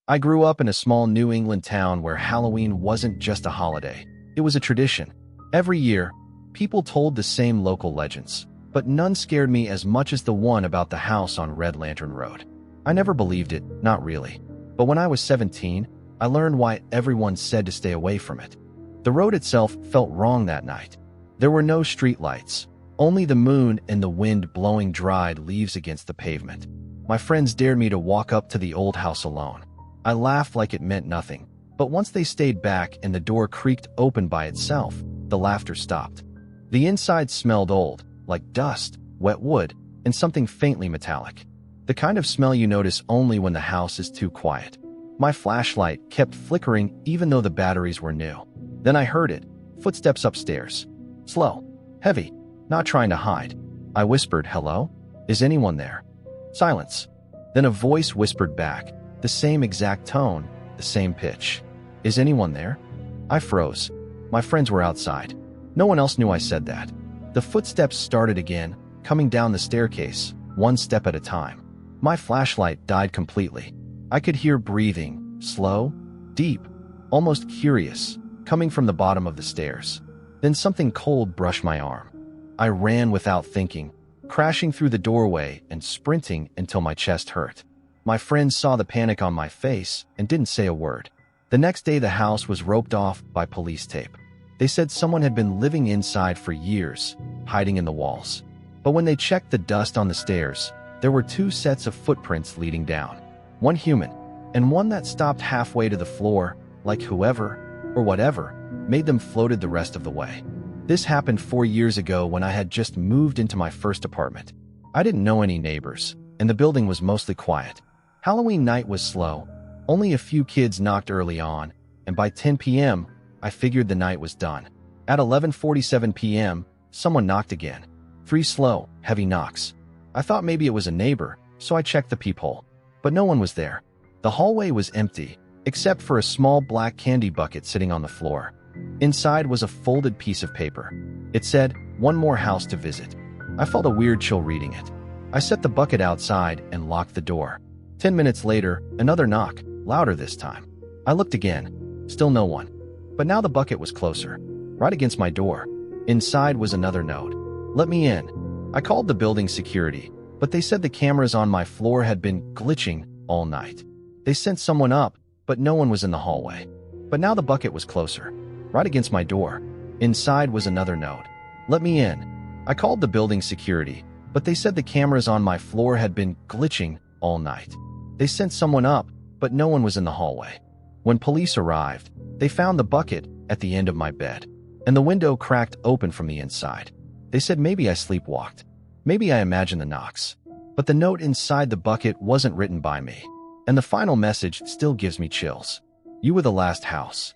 I grew up in a small New England town where Halloween wasn't just a holiday. It was a tradition. Every year, people told the same local legends, but none scared me as much as the one about the house on Red Lantern Road. I never believed it, not really. But when I was 17, I learned why everyone said to stay away from it. The road itself felt wrong that night. There were no streetlights, only the moon and the wind blowing dried leaves against the pavement. My friends dared me to walk up to the old house alone. I laughed like it meant nothing, but once they stayed back and the door creaked open by itself, the laughter stopped. The inside smelled old, like dust, wet wood, and something faintly metallic. The kind of smell you notice only when the house is too quiet. My flashlight kept flickering even though the batteries were new. Then I heard it, footsteps upstairs. Slow, heavy, not trying to hide. I whispered, "Hello? Is anyone there?" Silence. Then a voice whispered back, the same exact tone, the same pitch. "Is anyone there?" I froze. My friends were outside. No one else knew I said that. The footsteps started again, coming down the staircase, one step at a time. My flashlight died completely. I could hear breathing, slow, deep, almost curious, coming from the bottom of the stairs. Then something cold brushed my arm. I ran without thinking, crashing through the doorway and sprinting until my chest hurt. My friends saw the panic on my face and didn't say a word. The next day, the house was roped off by police tape. They said someone had been living inside for years, hiding in the walls. But when they checked the dust on the stairs, there were two sets of footprints leading down. One human, and one that stopped halfway to the floor, like whoever, or whatever, made them floated the rest of the way. This happened 4 years ago when I had just moved into my first apartment. I didn't know any neighbors, and the building was mostly quiet. Halloween night was slow. Only a few kids knocked early on, and by 10 p.m., I figured the night was done. At 11:47 p.m., someone knocked again. 3 slow, heavy knocks. I thought maybe it was a neighbor, so I checked the peephole. But no one was there. The hallway was empty, except for a small black candy bucket sitting on the floor. Inside was a folded piece of paper. It said, "One more house to visit." I felt a weird chill reading it. I set the bucket outside and locked the door. 10 minutes later, another knock, louder this time. I looked again. Still no one. But now the bucket was closer, right against my door. Inside was another note. "Let me in." I called the building security, but they said the cameras on my floor had been glitching all night. They sent someone up, but no one was in the hallway. But now the bucket was closer, right against my door. Inside was another note. "Let me in." I called the building security, but they said the cameras on my floor had been glitching all night. They sent someone up, but no one was in the hallway. When police arrived, they found the bucket at the end of my bed, and the window cracked open from the inside. They said maybe I sleepwalked. Maybe I imagined the knocks. But the note inside the bucket wasn't written by me. And the final message still gives me chills. "You were the last house."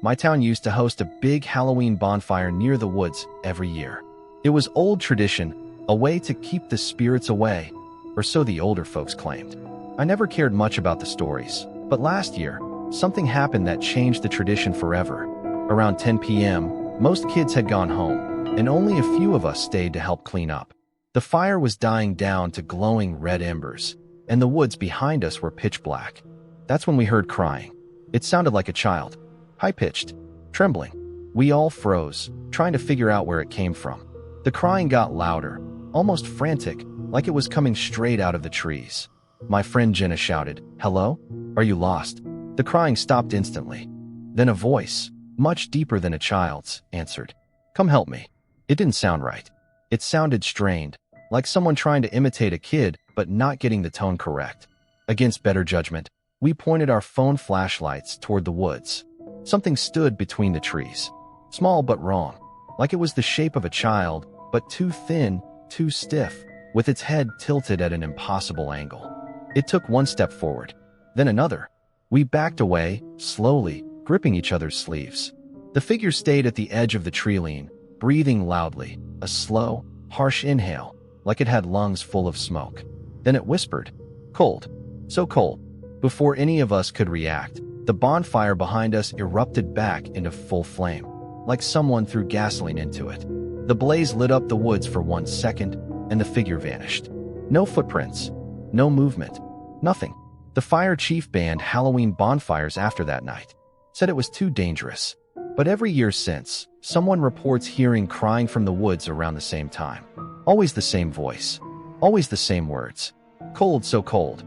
My town used to host a big Halloween bonfire near the woods every year. It was old tradition, a way to keep the spirits away, or so the older folks claimed. I never cared much about the stories, but last year, something happened that changed the tradition forever. Around 10 p.m., most kids had gone home, and only a few of us stayed to help clean up. The fire was dying down to glowing red embers, and the woods behind us were pitch black. That's when we heard crying. It sounded like a child, high-pitched, trembling. We all froze, trying to figure out where it came from. The crying got louder, almost frantic, like it was coming straight out of the trees. My friend Jenna shouted, "Hello? Are you lost?" The crying stopped instantly. Then a voice, much deeper than a child's, answered, "Come help me." It didn't sound right. It sounded strained, like someone trying to imitate a kid but not getting the tone correct. Against better judgment, we pointed our phone flashlights toward the woods. Something stood between the trees, small but wrong, like it was the shape of a child, but too thin, too stiff, with its head tilted at an impossible angle. It took one step forward, then another. We backed away, slowly, gripping each other's sleeves. The figure stayed at the edge of the tree line, breathing loudly, a slow, harsh inhale, like it had lungs full of smoke. Then it whispered, "Cold, so cold." Before any of us could react, the bonfire behind us erupted back into full flame, like someone threw gasoline into it. The blaze lit up the woods for 1 second, and the figure vanished. No footprints, no movement, nothing. The fire chief banned Halloween bonfires after that night, said it was too dangerous. But every year since, someone reports hearing crying from the woods around the same time. Always the same voice. Always the same words. Cold, so cold.